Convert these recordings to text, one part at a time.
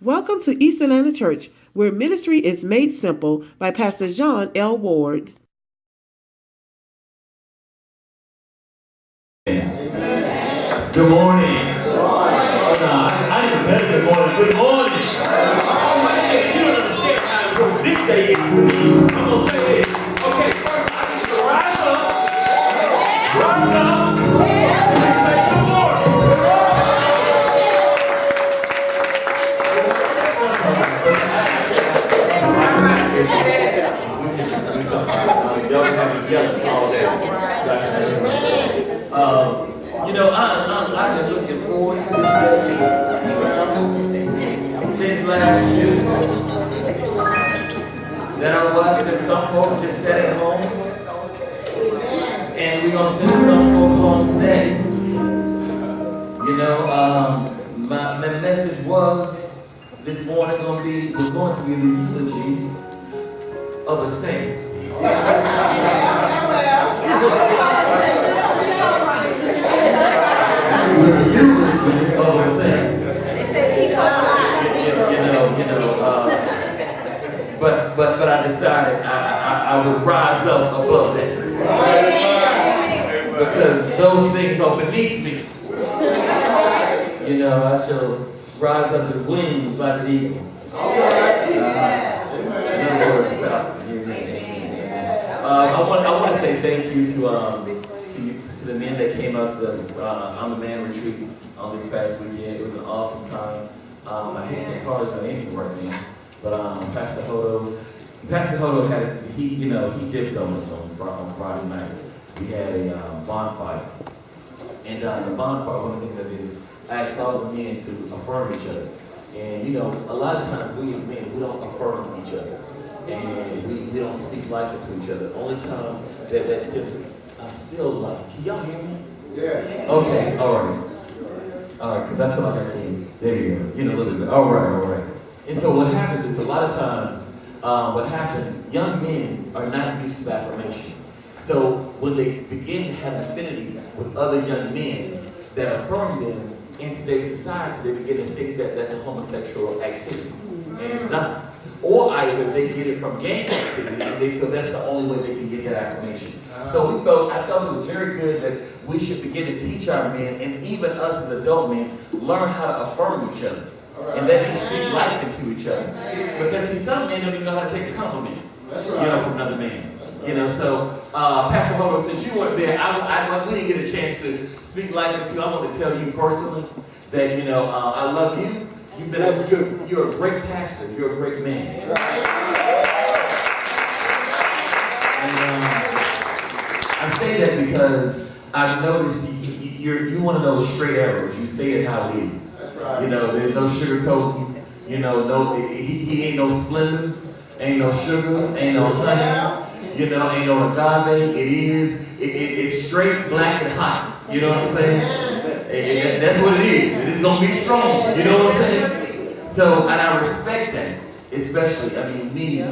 Welcome to East Atlanta Church, where ministry is made simple by Pastor Jéan L. Ward. Good morning. I didn't better good morning. Good morning. You don't understand how important this day is to me. I'm going to say this. Okay, first I need to rise up. Rise up. And say good morning. Y'all have to yell all day. I've been looking forward to this day since last year. Then I watched that some folks just sat at home, and we're gonna send some folks home today. My message was this morning was going to be the eulogy of a saint. The eulogy of a saint. But I decided I would rise up above that. Because those things are beneath me. I shall rise up as wings like an eagle. I want to say thank you to the men that came out to the On the Man retreat on this past weekend. It was an awesome time. I hate the cars on anything right now, but Pastor Hodo he dipped on us on Friday nights. We had a bonfire, and the bonfire, one of the things that is, I asked all the men to affirm each other. And a lot of times we as men, we don't affirm each other. And we don't speak life into each other. Only time that tips, I'm still like, can y'all hear me? Yeah. Okay, all right, because I feel like I can. There you go. A little bit. All right. And so what happens is a lot of times, young men are not used to affirmation. So when they begin to have affinity with other young men that affirm them in today's society, they begin to think that that's a homosexual activity, and it's not. Or either they get it from gang activity and they feel that's the only way they can get that affirmation. So I felt it was very good that we should begin to teach our men, and even us as adult men, learn how to affirm each other. And that means speak life into each other. Because see, some men don't even know how to take a compliment, from another man. So Pastor Hodo, since you weren't there, we didn't get a chance to speak life into you. I want to tell you personally that, I love you. You're a great pastor. You're a great man. And I say that because I've noticed you're one of those straight arrows. You say it how it is. There's no sugarcoating. He ain't no Splenda, ain't no sugar, ain't no honey. Ain't no agave. It's straight, black, and hot. You know what I'm saying? That's what it is. And it's going to be strong. You know what I'm saying? So, and I respect that. Especially, me,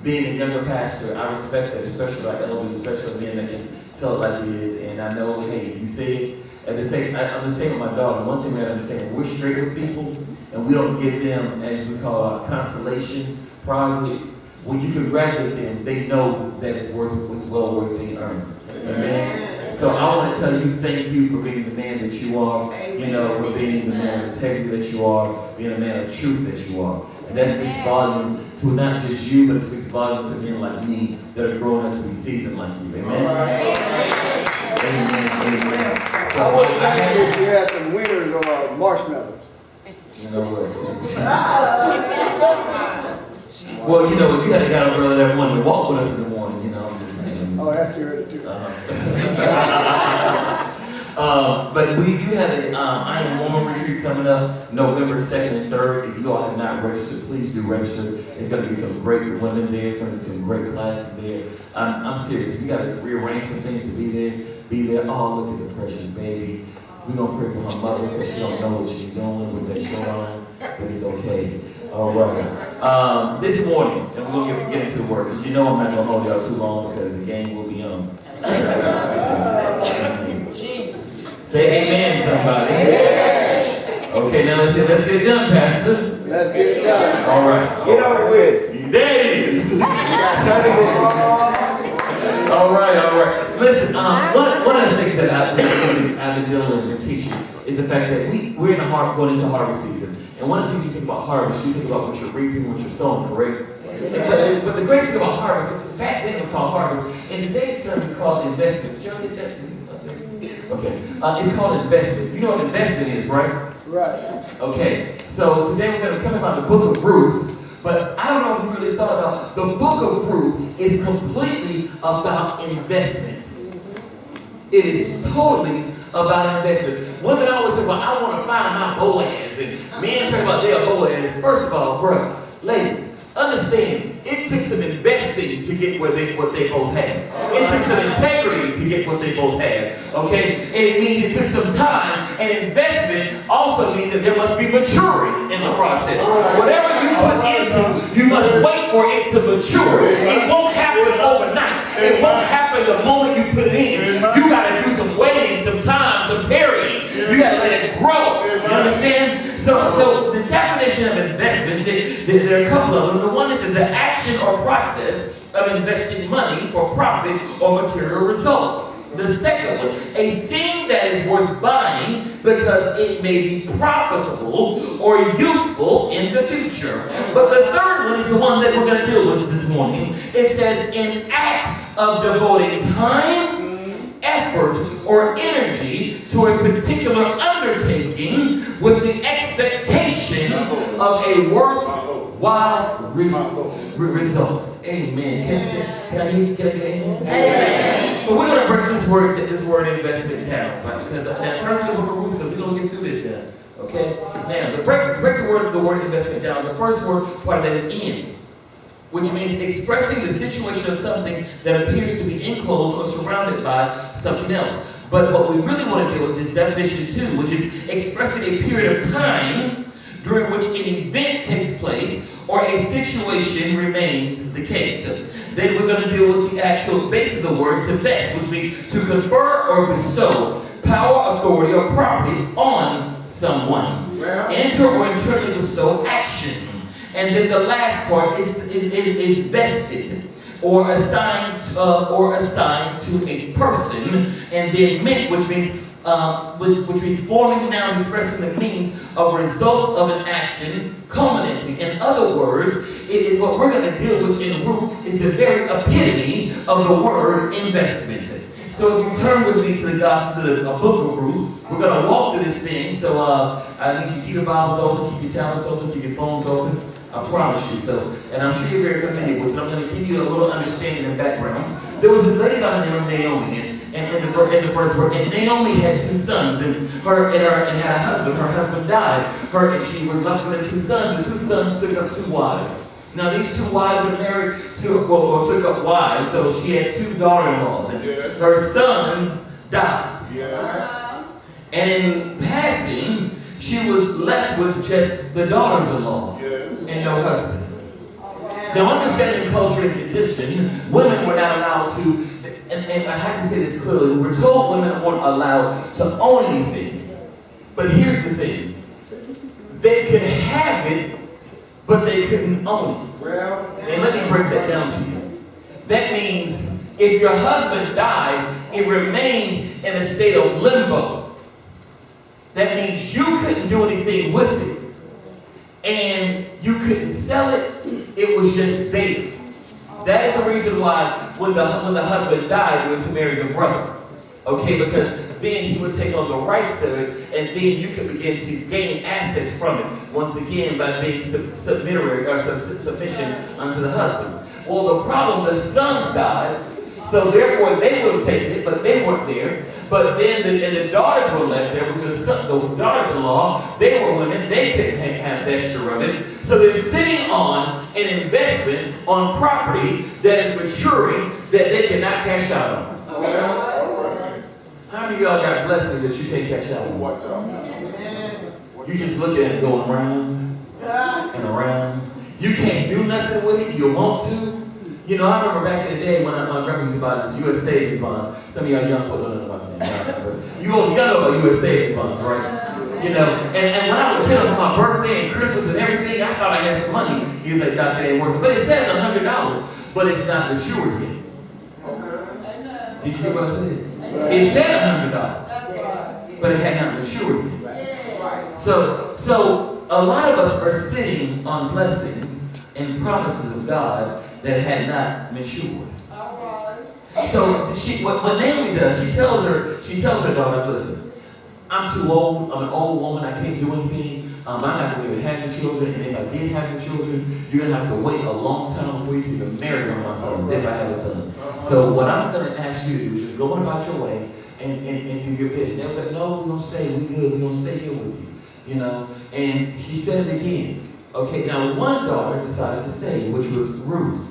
being a younger pastor, I respect that, especially like elders, especially men that can tell it like it is. And I know, hey, you say it. I'm the same with my daughter. One thing that I understand, we're straight with people, and we don't give them, as we call consolation prizes. When you congratulate them, they know that it's well worth being earned. Amen. So I want to tell you, thank you for being the man that you are, for being the man of integrity that you are, being a man of truth that you are. And that speaks volume to not just you, but it speaks volume to men like me that are growing up to be seasoned like you. Amen? Amen. So I want if you had some winners or marshmallows. Well, if you had a guy brother that wanted to walk with us in the morning, I'm just saying. Oh, that's true, too. But we do have a I Am Woman retreat coming up November 2nd and 3rd. If you all have not registered, please do register. It's going to be some great women there. It's going to be some great classes there. I'm serious. If you got to rearrange some things to be there. Oh, look at the precious baby. We're going to pray for her mother because she don't know what she's doing with that shirt on, but it's okay. All right. This morning, and we're going to get into the word, because I'm not going to hold y'all too long because the game will be on. Say amen, somebody. Amen. Okay, now let's get it done, Pastor. Let's get it done. All right. Get over with it. There it is. We got 30 minutes. All right. Listen, one of the things that I've been dealing with in teaching is the fact that we're in going into harvest season. And one of the things you think about harvest, you think about what you're reaping, what you're sowing, correct? But the great thing about harvest, back then it was called harvest. In today's terms, it's called investment. Did y'all get that? Okay. It's called investment. You know what investment is, right? Right. Okay. So today we're going to come about the book of Ruth. But I don't know if you really thought about the book of Ruth is completely about investments. It is totally about investments. Women always say, well, I want to find my Boaz. And men talk about their Boaz. First of all, bro, ladies, understand, it took some investing to get what they both had. It took some integrity to get what they both had. Okay? And it means it took some time. And investment also means that there must be maturity in the process. Whatever you put into, you must wait for it to mature. It won't happen overnight. It won't happen the moment you put it in. You got to do some waiting, some time, some tarrying. You got to let it grow. You understand? So the definition of investment, there are a couple of them. The one is the action or process of investing money for profit or material result. The second one, a thing that is worth buying because it may be profitable or useful in the future. But the third one is the one that we're going to deal with this morning. It says an act of devoting time, effort, or energy to a particular undertaking with the expectation of a worthwhile result. Amen. Can I get an amen? Amen. But we're going to break this word investment down, right? Because now turn to the book of Ruth, because we're going to get through this now. Okay? Now, to break the word investment down, the first word part of that is in, which means expressing the situation of something that appears to be enclosed or surrounded by something else. But what we really want to deal with is definition 2, which is expressing a period of time during which an event takes place or a situation remains the case. Then we're going to deal with the actual base of the word to vest, which means to confer or bestow power, authority, or property on someone. Enter or internally bestow action. And then the last part is vested or assigned to a person, and then meant, which means forming nouns expressing the means of result of an action culminating. In other words, what we're going to deal with in Ruth is the very epitome of the word investment. So if you turn with me to the book of Ruth, we're going to walk through this thing. So I need you to keep your Bibles open, keep your tablets open, keep your phones open. I promise you so. And I'm sure you're very familiar with it. I'm going to give you a little understanding and background. There was this lady by the name of Naomi, and in the first word, and Naomi had 2 sons, and had a husband. Her husband died. She was left with 2 sons, and 2 sons took up 2 wives. Now these 2 wives were married or took up wives, so she had 2 daughter-in-laws, and her sons died. And in passing, she was left with just the daughters-in-law and no husband. Now, understanding culture and tradition, women were not allowed to, and I have to say this clearly, we're told women weren't allowed to own anything. But here's the thing. They could have it, but they couldn't own it. And let me break that down to you. That means if your husband died, it remained in a state of limbo. That means you couldn't do anything with it. And you couldn't sell it. It was just there. That is the reason why when the husband died, he was to marry the brother. Okay, because then he would take on the rights of it, and then you could begin to gain assets from it. Once again, by being submission unto the husband. Well, the problem, the sons died, so therefore they would have taken it, but they weren't there. But then the daughters were left there, which was the daughters-in-law. They were women. They couldn't have vesture of it. So they're sitting on an investment on property that is maturing that they cannot cash out on. How many of y'all got blessings that you can't cash out on? You just look at it going around and around. You can't do nothing with it. You want to. You know, I remember back in the day when my grandma used to buy this U.S. savings bonds. Some of y'all young people don't know about that. You know about U.S. savings bonds, right? You know, and when I was hit up for my birthday and Christmas and everything, I thought I had some money. He was like, "Doc, that ain't working." But it says $100, but it's not matured yet. Did you hear what I said? It said $100, but it had not matured yet. So a lot of us are sitting on blessings and promises of God that had not matured. So what Naomi does, she tells her daughters, listen, I'm too old, I'm an old woman, I can't do anything, I'm not going to even have any children, and if I did have any children, you're going to have to wait a long time before you can even marry one of my sons, if I have a son. So what I'm going to ask you to do is just go on about your way and do your bit. And they was like, no, we're going to stay, we good, we're going to stay here with you, you know. And she said it again. Okay, now one daughter decided to stay, which was Ruth.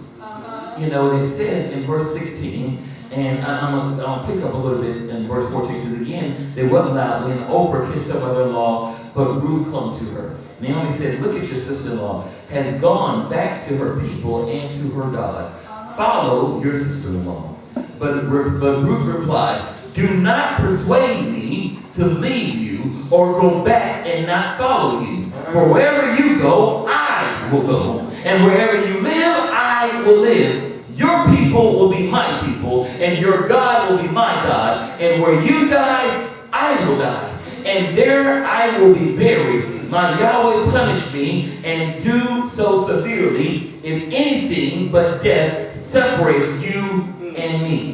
You know, and it says in verse 16, and I'm going to pick up a little bit in verse 14. It says, again, they wept loudly, and Oprah kissed her mother-in-law, but Ruth clung to her. Naomi said, look at your sister-in-law, has gone back to her people and to her God. Follow your sister-in-law. But Ruth replied, do not persuade me to leave you or go back and not follow you. For wherever you go, I will go. And wherever you live, I will live. Your people will be my people, and your God will be my God. And where you die, I will die. And there I will be buried. My Yahweh punish me, and do so severely, if anything but death separates you and me.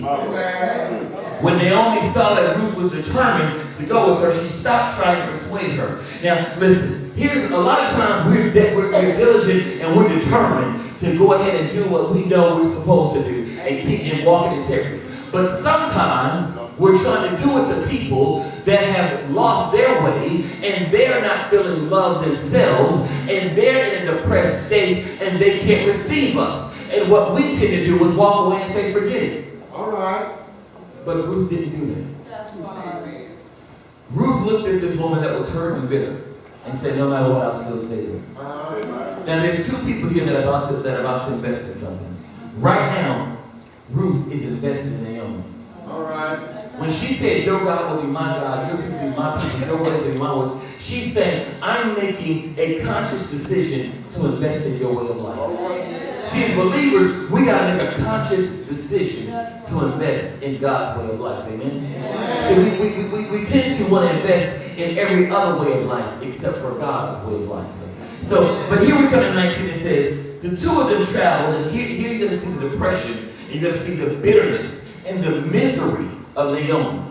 When Naomi saw that Ruth was determined to go with her, she stopped trying to persuade her. Now, listen, here's a lot of times we're diligent and we're determined to go ahead and do what we know we're supposed to do and keep and walk in integrity. But sometimes we're trying to do it to people that have lost their way and they're not feeling love themselves and they're in a depressed state and they can't receive us. And what we tend to do is walk away and say, forget it. All right. But Ruth didn't do that. That's right. Ruth looked at this woman that was hurt and bitter and said, no matter what, I'll still stay there. Now there's two people here that are about to invest in something. Right now, Ruth is investing in Naomi. All right. When she said, your God will be my God, your people will be my people, your ways will be my ways, she's saying, I'm making a conscious decision to invest in your way of life. See, as believers, we got to make a conscious decision to invest in God's way of life. Amen? See, we tend to want to invest in every other way of life except for God's way of life. So, but here we come in 19, it says, the two of them traveled, and here you're going to see the depression, and you're going to see the bitterness and the misery of Naomi.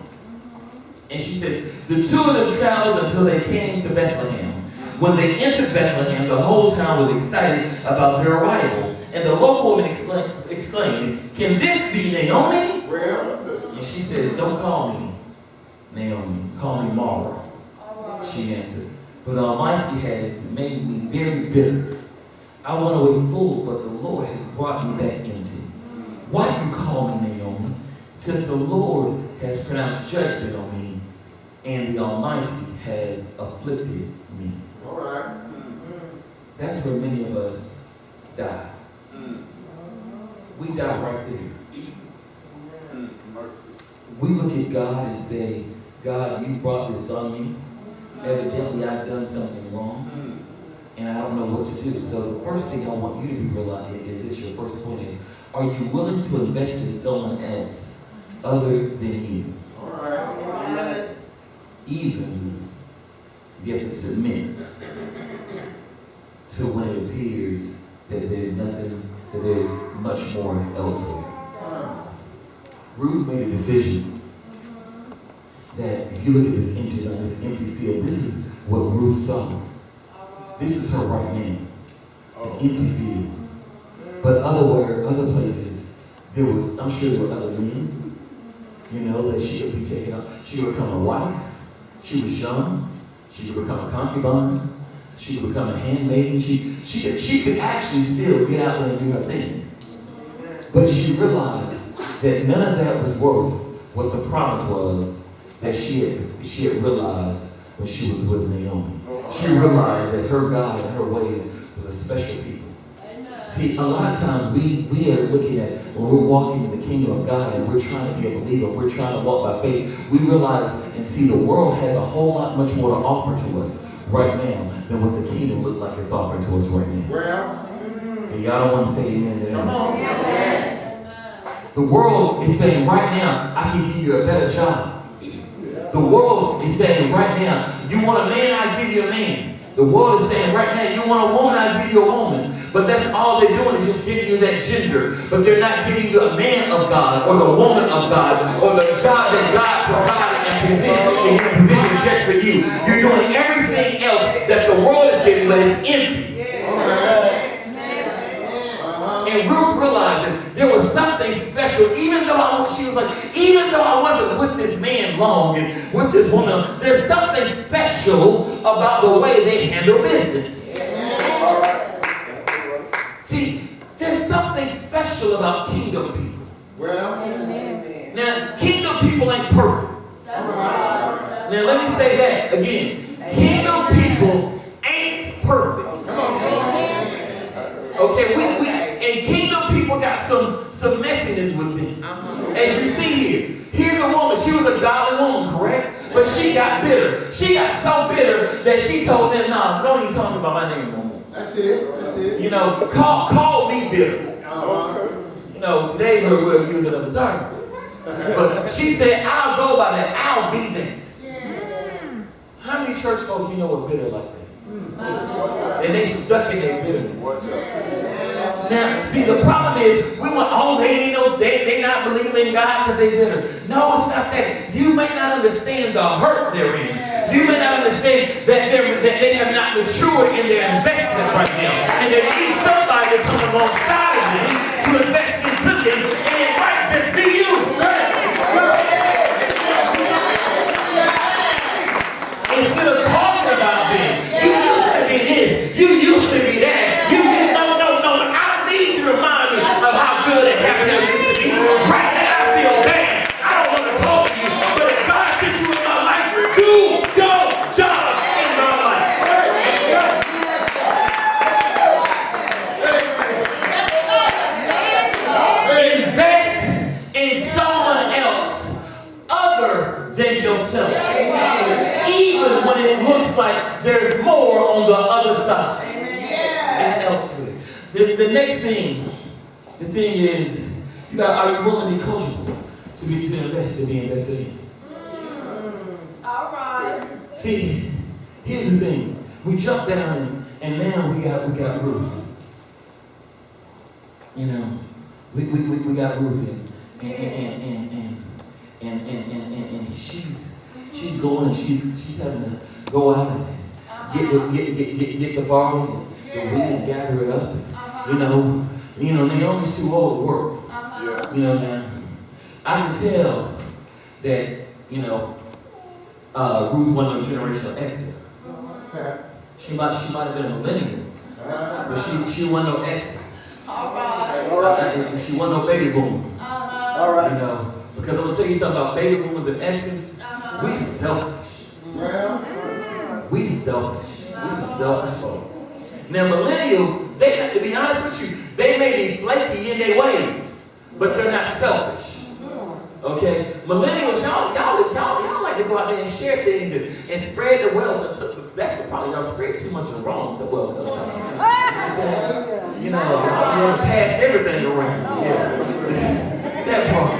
And she says, the two of them traveled until they came to Bethlehem. When they entered Bethlehem, the whole town was excited about their arrival. And the local woman exclaimed, can this be Naomi? And she says, don't call me Naomi, call me Mara. She answered, for the Almighty has made me very bitter. I went away full, but the Lord has brought me back empty. Why do you call me Naomi? Since the Lord has pronounced judgment on me, and the Almighty has afflicted me. All right. That's where many of us die. We die right there. We look at God and say, God, you brought this on me. Evidently, I've done something wrong, and I don't know what to do. So the first thing I want you to be realizing is this, your first point is, are you willing to invest in someone else other than you? All right. Even you have to submit to when it appears that there's nothing, that there's much more elsewhere. Ruth made a decision that if you look at this empty field, this is what Ruth saw. This is her right now, an empty field. But other places, there was, I'm sure there were other men, you know, that she could be taken up. She could become a wife. She was young. She could become a concubine. She could become a handmaiden. She could actually still get out there and do her thing. But she realized that none of that was worth what the promise was that she had realized when she was with Naomi. She realized that her God and her ways was a special people. See, a lot of times we are looking at when we're walking in the kingdom of God and we're trying to be a believer, we're trying to walk by faith, we realize And see, the world has a whole lot much more to offer to us right now than what the kingdom looks like it's offering to us right now. Well, And y'all don't want to say amen to that. The world is saying right now, I can give you a better job. The world is saying right now, you want a man, I give you a man. The world is saying right now, you want a woman, I give you a woman. But that's all they're doing is just giving you that gender. But they're not giving you a man of God or the woman of God or the job that God provided and provision just for you. You're doing everything else that the world is giving, but it's empty. And Ruth realized that there was something special, even though even though I wasn't with this man long and with this woman, there's something special about the way they handle business. See, there's something special about kingdom people. well, Now, kingdom people ain't perfect. Now, let me say that again. Kingdom people ain't perfect. Okay, and kingdom people got some messiness with them. As you see here, here's a woman. She was a godly woman, correct? But she got bitter. She got so bitter that she told them, "No, don't even call me by my name no more." that's it. That's it. You know, call me bitter. You know, today's word we'll use another term. But she said, "I'll go by that. I'll be that." How many church folk you know are bitter like that? And they stuck in their bitterness. Now, see, the problem is, we want, they not believing in God because they bitter. No, it's not that. You may not understand the hurt they're in. You may not understand that they have not matured in their investment right now. And they need somebody to come alongside of them to invest into them. And it might just be you. Instead of talking about them, you used to be this, you used to be that. No, I need you to remind me of how good and happy I used to be. Right now, I feel bad. I don't want to talk to you, but if God sent you in my life, do your job in my life. Invest in someone else other than yourself. Even when it looks like there's more on the other side and elsewhere. The next thing, the thing is, are you willing to be coachable to invest, to be invested in? All right. See, here's the thing. We jump down and now we got Ruth. You know, we got Ruth and she's going, she's having to go out and get the barley, the wheat, and gather it up. You know, Naomi's too old to work. You know, now I can tell that Ruth wasn't a generational exit. She might have been a millennial, but she wasn't no exit. All right. She wasn't no baby boomer. All right. You know, because I'm gonna tell you something about baby boomers and exes. We selfish. Well, We selfish. We some selfish folk. Now millennials, to be honest with you, they may be flaky in their ways, but they're not selfish. Okay? Millennials, y'all like to go out there and share things and spread the wealth. And so that's what probably y'all spread too much of the wealth sometimes. You know, y'all pass everything around. Yeah. That part.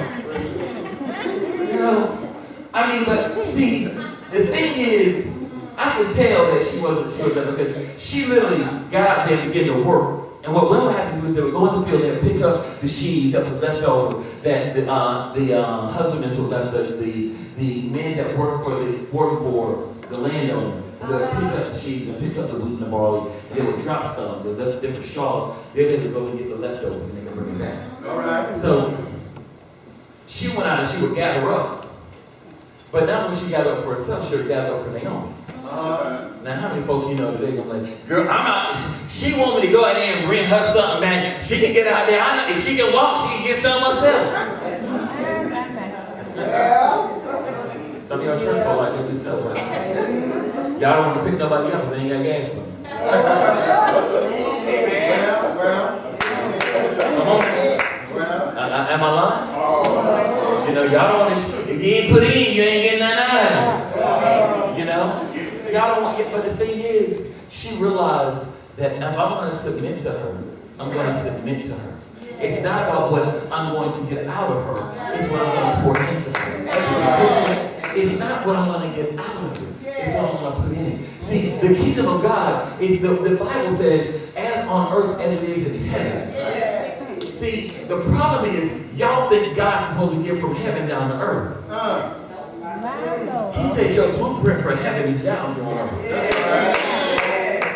You know, I mean, but see, the thing is, I can tell that she wasn't sure that because she literally got out there and began to work. And what women have to do is they would go in the field and pick up the sheaves that was left over, that the husbands would left, the men that worked for the landowner. They would pick up the sheaves and pick up the wheat and the barley. And they would drop some, the different straws. Then they would go and get the leftovers and they could bring it back. all right. So she went out and she would gather up. But not when she gathered up for herself, she would gather up for Naomi. Now, how many folk you know today gonna be like, girl, I'm out. She want me to go out there and bring her something back. She can get out there. I know if she can walk, she can get something herself. Some of y'all church folk like this yourself. Y'all don't want to pick nobody up if they ain't got gas money. Come on. Am I lying? You know, y'all don't want to. If you ain't put in, you ain't getting nothing out of it. But the thing is, she realized that if I'm going to submit to her, I'm going to submit to her. It's not about what I'm going to get out of her. It's what I'm going to pour into her. It's not what I'm going to get out of her. It's what I'm going to put in. See, the kingdom of God is, the Bible says, as on earth as it is in heaven. See, the problem is, y'all think God's supposed to give from heaven down to earth. He said your blueprint for heaven is down here on earth.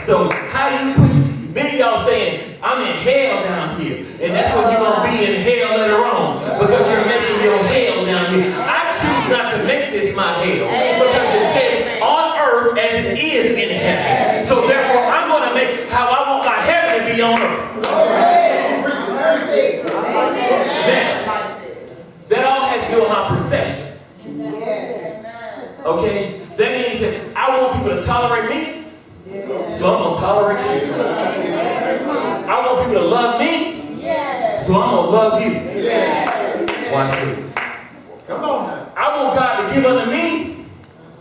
So how you put, many of y'all saying, I'm in hell down here. And that's when you're going to be in hell later on. Because you're making your hell down here. I choose not to make this my hell. Because it says on earth as it is in heaven. So therefore I'm going to make how I want my heaven to be on earth. That all has to do with my perception. Okay? That means that I want people to tolerate me. So I'm going to tolerate you. I want people to love me. So I'm going to love you. Watch this. Come on now. I want God to give unto me.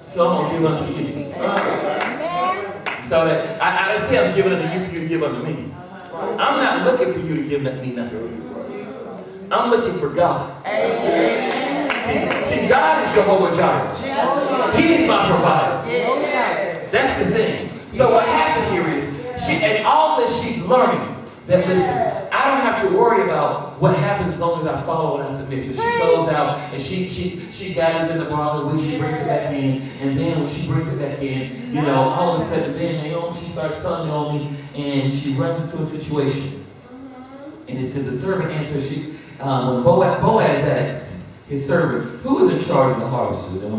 So I'm going to give unto you. So that I say I'm giving unto you for you to give unto me. I'm not looking for you to give me nothing. I'm looking for God. See, God is Jehovah Jireh. He's my provider. That's the thing. So what happened here is, and all this she's learning, that listen, I don't have to worry about what happens as long as I follow and I submit. So she goes out and she gathers in the bottle, when she brings it back in, and then when she brings it back in, all of a sudden then Naomi, she starts telling Naomi, and she runs into a situation. And it says the servant answers, when Boaz asked his servant, who is in charge of the harvesters? And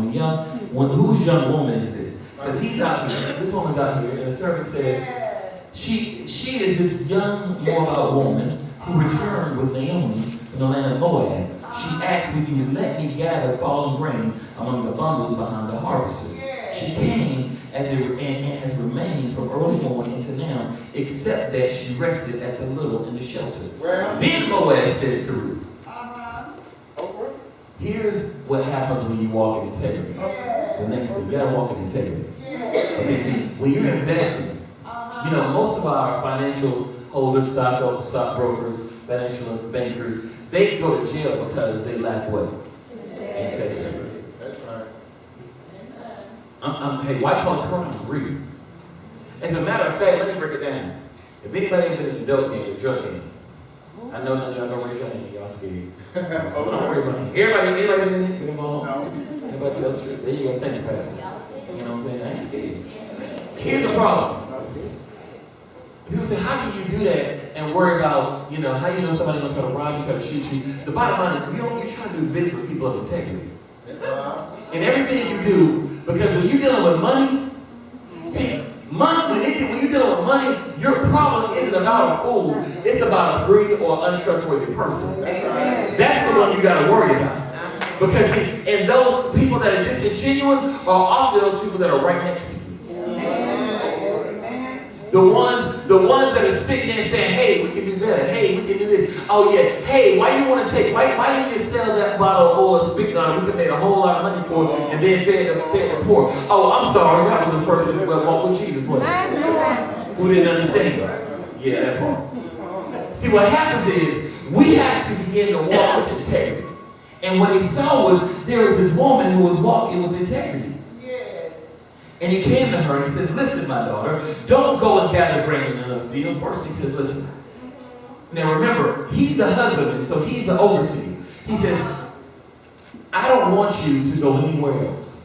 whose young woman is this? Because he's out here, this woman's out here, and the servant says, she is this young Moabite woman who returned with Naomi from the land of Moab. She asked, will you let me gather fallen grain among the bundles behind the harvesters? She came and has remained from early morning into now, except that she rested at the little in the shelter. Then Boaz says to Ruth, here's what happens when you walk in integrity. The next thing, you gotta walk in integrity. Okay, see, when you're investing, most of our financial holders, stockbrokers, financial bankers, they go to jail because they lack what? Integrity. That's right. Hey, white collar crime is real. As a matter of fact, let me break it down. If anybody ever been in the dope game, the drug game, I know none of y'all gonna raise your hand, y'all scared. So I'm gonna raise my hand. Everybody been involved? No. Everybody tell the truth. There you go, thank you, Pastor. You know what I'm saying? I ain't scared. Here's the problem. People say, how can you do that and worry about, how you know somebody gonna try to rob you, try to shoot you? The bottom line is, you try to do business with people of integrity. And everything you do, because when you're dealing with money, see, when you're dealing with money, your problem isn't about a fool, it's about a greedy or untrustworthy person. That's the one you gotta worry about. Because see, and those people that are disingenuous are often those people that are right next to you. The ones that are sitting there saying, hey, we can do better. Hey, we can do this. Oh yeah. Hey, why you want to take? Why you just sell that bottle of oil, speaking on it? We could make a whole lot of money for it, and then fed the poor. Oh, I'm sorry, that was the person that walked with Jesus, wasn't it? Who didn't understand. Yeah, that part. See, what happens is we have to begin to walk with integrity. And what he saw was there was this woman who was walking with integrity. And he came to her and he says, listen, my daughter, don't go and gather grain in another field. First he says, listen. Now remember, he's the husbandman, so he's the overseer. He says, I don't want you to go anywhere else.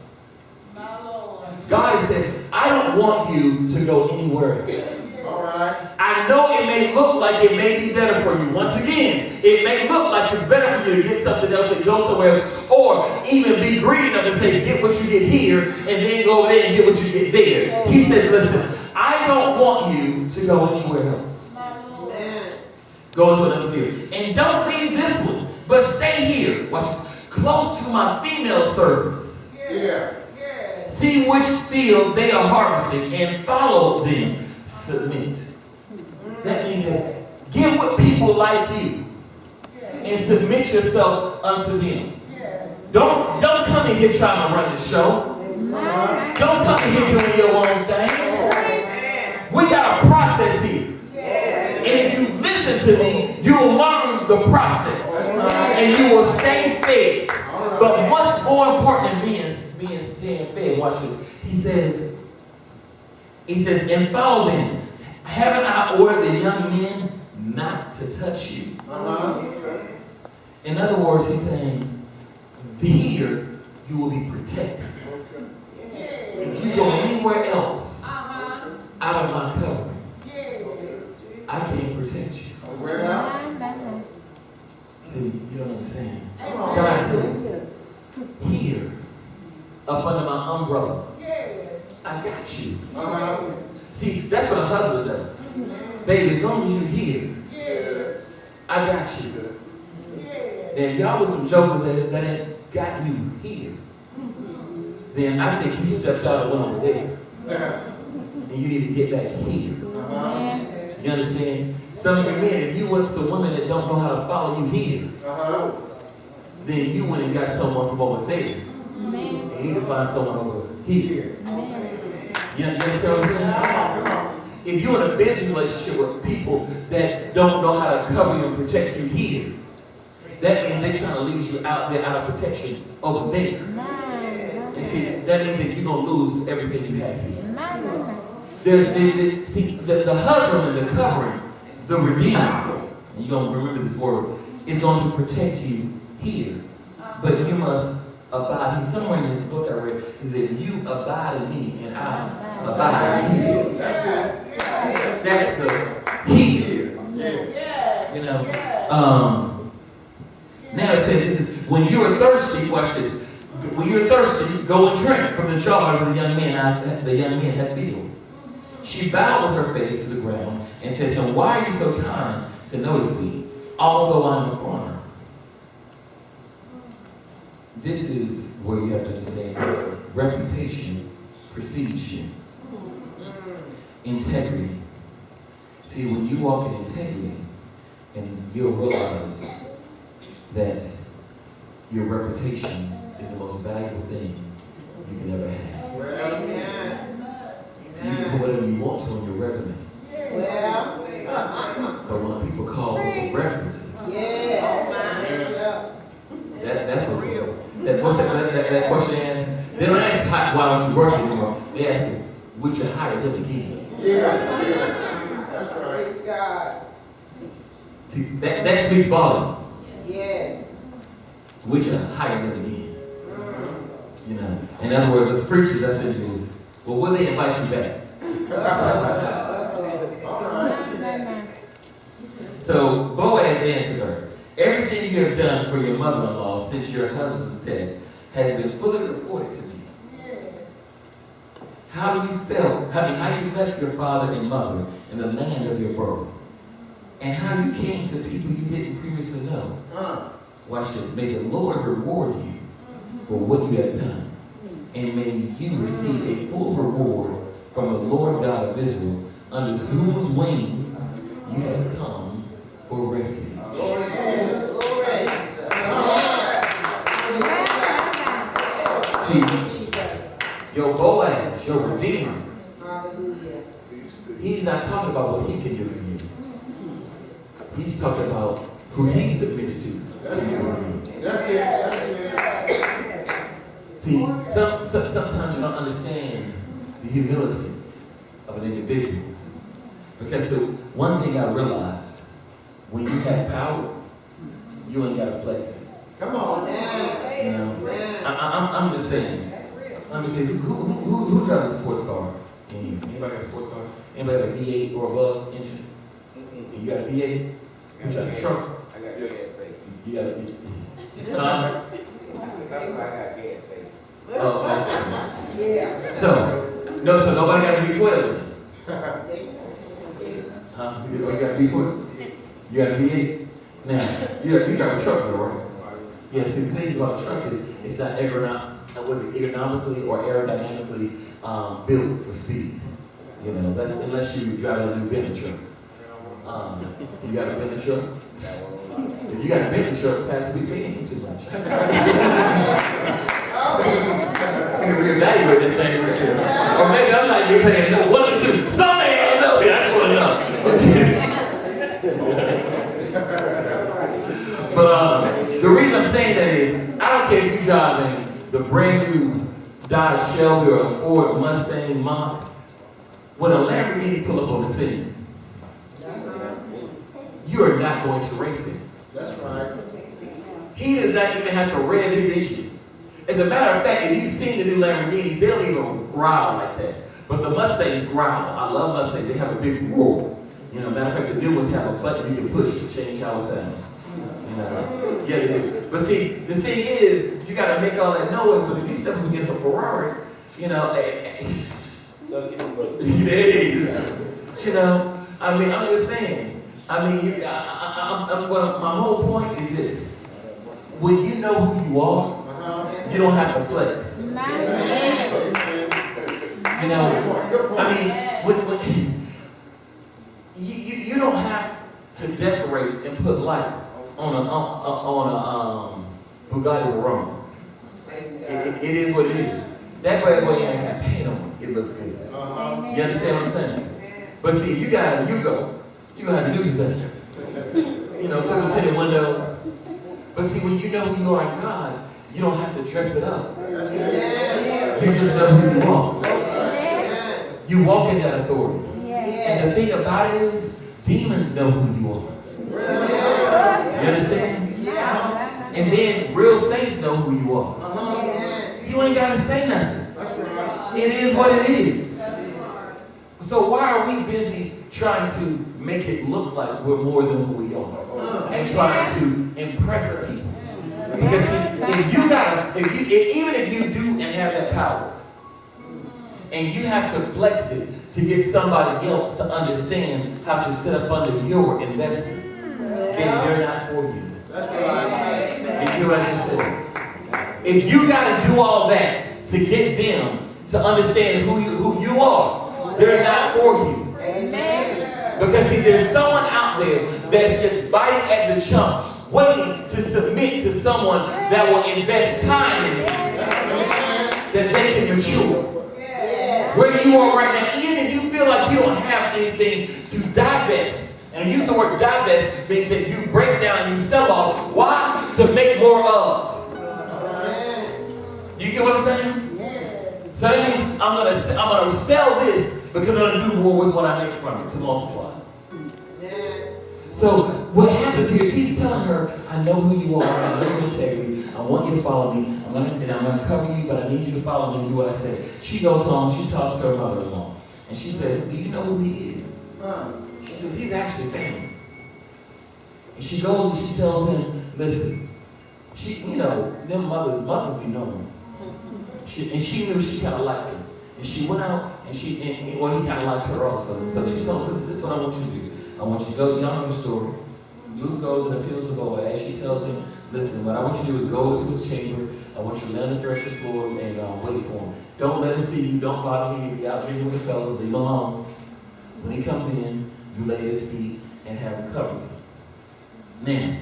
God has said, I don't want you to go anywhere else. All right. I know it may look like it may be better for you. Once again, it may look like it's better for you to get something else and go somewhere else, or even be greedy enough to say, get what you get here, and then go over there and get what you get there. He says, listen, I don't want you to go anywhere else. Go into another field. And don't leave this one, but stay here. Watch this. Close to my female servants. Yeah. See which field they are harvesting and follow them. Submit. That means that get with people like you and submit yourself unto them. Don't come in here trying to run the show. Don't come in here doing your own thing. process here. And if you listen to me, you'll learn the process. And you will stay fed. But what's more important than being staying fed? Watch this. He says, and follow them. Haven't I ordered the young men not to touch you? In other words, he's saying, here you will be protected. If you go anywhere else out of my covering, I can't protect you. See, you don't understand. God says, here, up under my umbrella, I got you. See, that's what a husband does. Baby, as long as you're here, I got you. Then y'all with some jokers that ain't got you here, then I think you stepped out and went over there. And you need to get back here. You understand? Some of you men, if you want some women that don't know how to follow you here, then you went and got someone from over there. And you need to find someone over here. You understand what I'm saying? If you're in a business relationship with people that don't know how to cover you and protect you here, that means they're trying to lead you out there out of protection over there. And see, that means that you're going to lose everything you have here. The husband and the covering, the redeemer, and you're going to remember this word, is going to protect you here. But you must abide. He's somewhere in this book I read, he said, you abide in me and I abide in you. That's the here. You know. Now it says, when you are thirsty, watch this. When you're thirsty, go and drink from the jars of the young men have filled. She bowed with her face to the ground and said to him, why are you so kind to notice me, although I'm a foreigner? This is where you have to understand reputation precedes you. Integrity. See, when you walk in integrity, and you'll realize that your reputation is the most valuable thing you can ever have. See, you can put whatever you want to on your resume. But when people call for some references, that's what's going on. What's that question they ask? They don't ask, why don't you work anymore? They ask them, would you hire them again? That's right. Praise God. See, that speaks volume. Yes. Would you hire them again? You know, in other words, as preachers, I think it is, well, will they invite you back? All right. So Boaz answered her, everything you have done for your mother-in-law since your husband's death has been fully reported to me. How you left your father and mother in the land of your birth, and how you came to people you didn't previously know. Watch this. May the Lord reward you for what you have done, and may you receive a full reward from the Lord God of Israel, under whose wings you have come for refuge. See, your Boaz, your Redeemer, he's not talking about what he can do for you. He's talking about who he submits to. That's it. See, sometimes you don't understand the humility of an individual. Because one thing I realized, when you have power, you ain't got to flex it. Come on. You know, I'm just saying. Let me see, who drives a sports car? Anybody got a sports car? Anybody got a V8 or above engine? You got a V8? You drive a truck? I got gas safe. You got a I got gas safe. Oh, okay. Yeah. So nobody got a V12 then? Huh? You got a V12? You got a V8? Now, you got a truck though, right? Yeah, see, the thing about a truck is it's not ergonomically or aerodynamically built for speed. You know, that's unless you drive a new Bentley truck. You got a Bentley truck? If you got a Bentley truck, Pastor, we paying too much. I can reevaluate that thing right there. Or maybe I'm not getting paid enough. One or two. Some may end up here. I just want to know. driving the brand new Dodge Shelby or a Ford Mustang Mach, when a Lamborghini pull up on the scene, you are not going to race it. That's right. He does not even have to rev his engine. As a matter of fact, if you've seen the new Lamborghinis, they don't even growl like that. But the Mustangs growl. I love Mustangs. They have a big roar. You know, matter of fact, the new ones have a button you can push to change how it sounds. You know, yeah, they do. But see, the thing is, you got to make all that noise. But if you step up against a Ferrari, you know, it is. You know, I mean, I'm just saying. I mean, well, my whole point is this. When you know who you are, you don't have to flex. You know, I mean, when you don't have to decorate and put lights on a Bugatti Veyron. It is what it is. That bad boy ain't have paint on it. It looks good. You understand what I'm saying? But see, you gonna have to do some things. You know, put some tinted windows. But see, when you know who you are in God, you don't have to dress it up. You just know who you are. You walk in that authority. And the thing about it is, demons know who you are. You understand? And then real saints know who you are. You ain't got to say nothing. It is what it is. So why are we busy trying to make it look like we're more than who we are? And trying to impress people? Because see, even if you do and have that power, and you have to flex it to get somebody else to understand how to set up under your investment, then they're not for you. You hear what I just said? If you got to do all that to get them to understand who you are, they're not for you. Because see, there's someone out there that's just biting at the chump, waiting to submit to someone that will invest time in them, that they can mature. Where you are right now, even if you feel like you don't have anything to divest, and I use the word divest means that you break down, you sell off. Why? To make more of. You get what I'm saying? So that means I'm gonna sell this because I'm gonna do more with what I make from it to multiply. So what happens here is he's telling her, I know who you are, I know your integrity, I want you to follow me, I'm gonna cover you, but I need you to follow me and do what I say. She goes home, she talks to her mother-in-law, and she says, do you know who he is? She says, he's actually family. And she goes and she tells him, listen, them mothers be knowing. And she knew she kind of liked him. And she went out, and he kind of liked her also. So she told him, listen, this is what I want you to do. I want you to go, y'all know the story. Ruth goes and appeals to Boaz. She tells him, listen, what I want you to do is go into his chamber. I want you to lay on the threshing floor and wait for him. Don't let him see you. Don't bother him. Be out drinking with the fellas. Leave him alone. When he comes in, you lay at his feet and have him cover you. Now,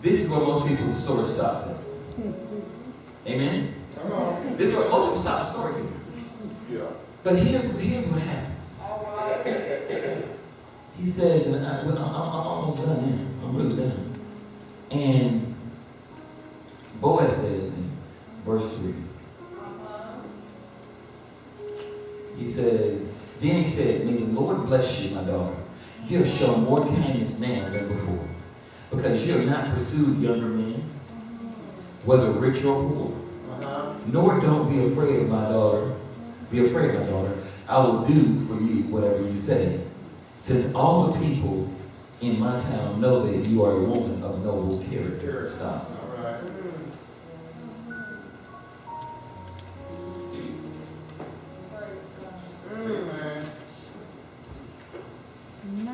this is where most people's story stops at. Amen? This is where most people stop the story here. Yeah. But here's what happens. He says, and I'm almost done now. I'm really done. And Boaz says in verse 3, he says, then he said, may the Lord bless you, my daughter. You have shown more kindness now than before, because you have not pursued younger men, whether rich or poor. Nor don't be afraid of my daughter. Be afraid, my daughter. I will do for you whatever you say. Since all the people in my town know that you are a woman of noble character. Stop. All right.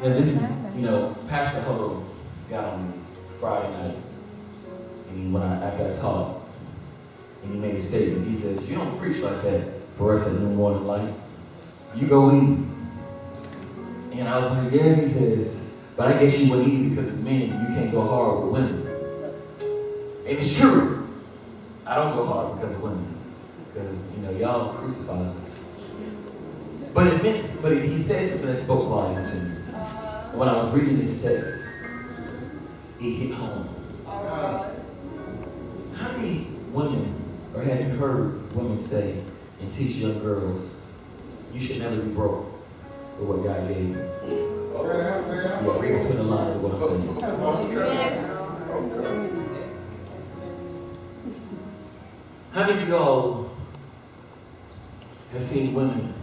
And this is, Pastor Hodo got on me Friday night, and after I taught, and he made a statement. He says, you don't preach like that for us at New Morning Light. You go easy. And I was like, yeah, he says, but I guess you went easy because it's men, you can't go hard with women. And it's true. I don't go hard because of women. Because, y'all crucify us. But he said something that spoke volumes to me. When I was reading this text, it hit home. How many women, or have you heard women say and teach young girls, you should never be broke with what God gave you? Yeah, read between the lines of what I'm saying. How many of y'all have seen women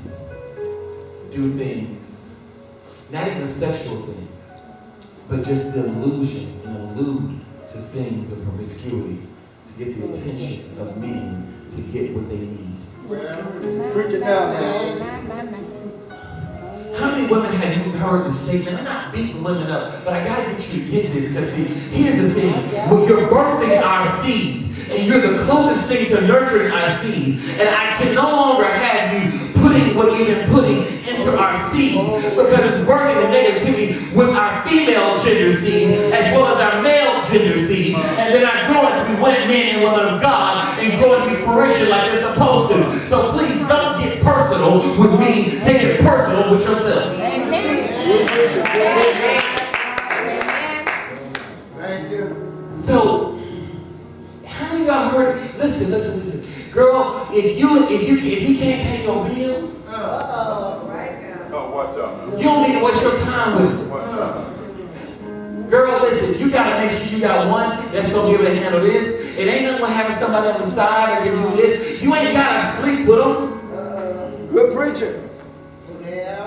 do things, not even sexual things, but just the illusion and allude to things of promiscuity to get the attention of men to get what they need? Preach it now, man. How many women have you heard the statement? I'm not beating women up, but I gotta get you to get this, because see, here's the thing. When you're birthing our seed, and you're the closest thing to nurturing our seed, and I can no longer have you putting what you've been putting into our seed, because it's birthing the negativity with our female gender seed, as well as our male gender seed, and then I grow it to be men and women of God, and grow it to be fruition like they're supposed to. So please don't get personal with me, take it personal with yourself. Thank you. So, how many of y'all heard? Listen. Girl, if he can't pay your bills, you don't need to waste your time with him. Girl, listen, you gotta make sure you got one that's gonna be able to handle this. It ain't nothing like having somebody on the side that can do this. You ain't gotta sleep with him. Good preacher.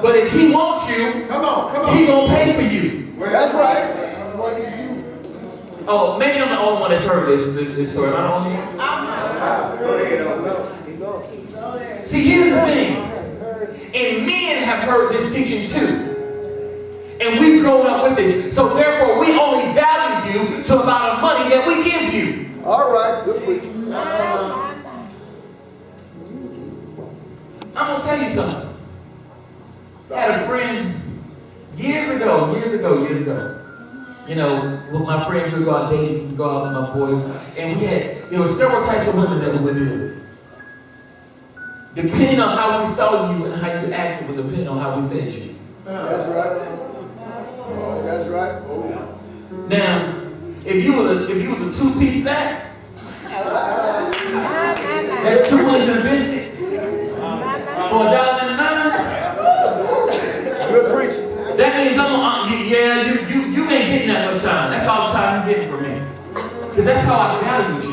But if he wants you, Come on. he gonna pay for you. That's right. Oh, maybe I'm the only one that's heard this story. Am I the only one? See, here's the thing. And men have heard this teaching too. And we've grown up with this. So therefore, we only value you to about the money that we give you. All right. Good preacher. I'm going to tell you something. I had a friend years ago. You know, with my friends, we would go out dating, go out with my boy. And there were several types of women that we would deal with. Depending on how we saw you and how you acted was depending on how we fed you. That's right. That's right. Now, if you was a 2-piece snack, that's 2 wings and a biscuit for $1.99. Good preacher. That means you ain't getting that much time. That's all the time you're getting from me. Because that's how I valued you.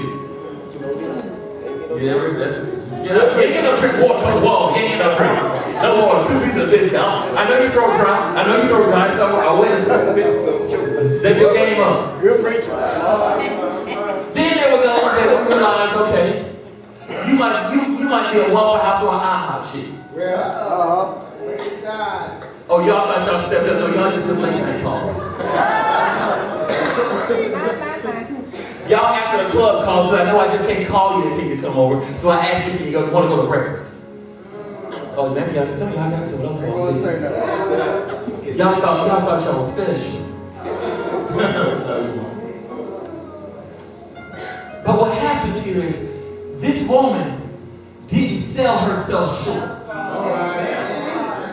Yeah, that's it. You ain't get no drink water from the wall. You ain't get no drink. No water, 2 pieces of biscuit. I know you throw dry, so I will. Step your game up. Good preacher. Then there was the ones that we realized, okay, you might be a Waffle House or an IHOP chick. Oh, y'all thought y'all stepped up. No, y'all just took late night calls. Y'all after the club calls, so I know I just can't call you until you come over. So I asked you, want to go to breakfast? Oh, maybe some of y'all got some else. Y'all thought y'all was special. But what happens here is this woman didn't sell herself short.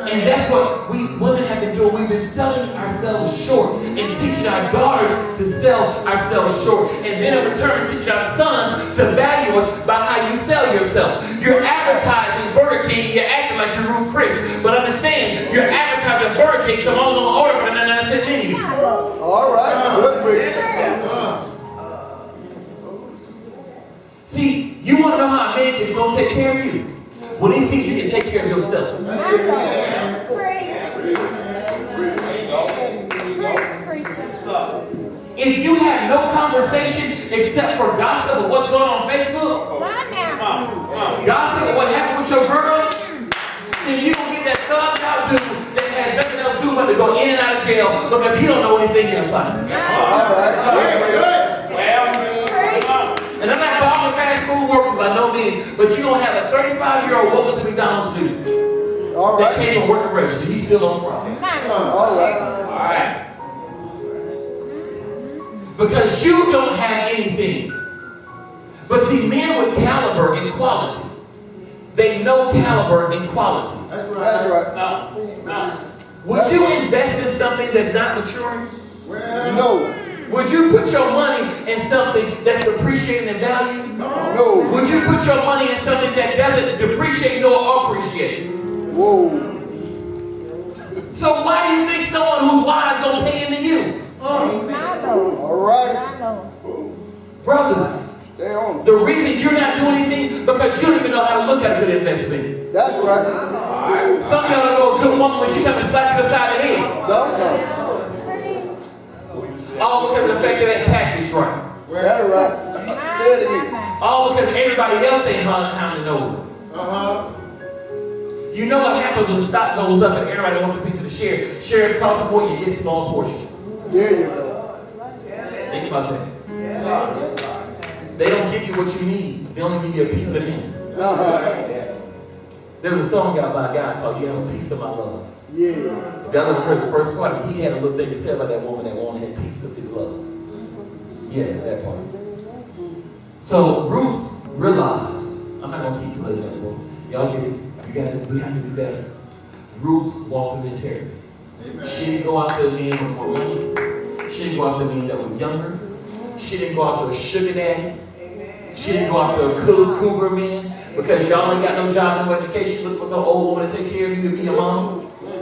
And that's what we women have been doing. We've been selling ourselves short and teaching our daughters to sell ourselves short. And then in return, teaching our sons to value us by how you sell yourself. You're advertising Burger King and you're acting like you're Ruth Chris. But understand, you're advertising Burger King, so I'm only going to order from the 99-cent menu. All right. Good preacher. See, you want to know how a man is going to take care of you? When he sees you can take care of yourself. If you have no conversation except for gossip of what's going on Facebook, gossip of what happened with your girls, then you don't get that thugged out dude that has nothing else to do but to go in and out of jail because he don't know anything inside. And I'm not calling fast food workers by no means, but you're going to have a 35-year-old welcome to McDonald's student that can't even work the register. He's still on Friday. All right. Because you don't have anything. But see, men with caliber and quality, they know caliber and quality. That's right. Would you invest in something that's not maturing? No. Would you put your money in something that's depreciating in value? No. Would you put your money in something that doesn't depreciate nor appreciate? Whoa. So why do you think someone who's wise gonna pay into you? All right. Brothers, Stay on. the reason you're not doing anything because you don't even know how to look at a good investment. That's right. Some of y'all don't know a good woman when she comes and slap you aside the head. Don't know. All because of the fact that ain't packaged right. That's right. Say it again. All because everybody else ain't handling over. You know what happens when stock goes up and everybody wants a piece of the share. Shares cost more, you get small portions. There you go. Think about that. They don't give you what you need. They only give you a piece of them. There was a song out by a guy called You Have a Piece of My Love. Yeah. If y'all ever heard the first part of it, he had a little thing to say about that woman that wanted a piece of his love. Yeah, that part. So Ruth realized, I'm not going to keep playing that anymore. Y'all get it? We have to do better. Ruth walked with integrity. She didn't go out there leaning with more money. She didn't go out there leaning that was younger. She didn't go out there a sugar daddy. She didn't go out there a cougar man because y'all ain't got no job and no education. Look for some old woman to take care of you to be your mom. Be a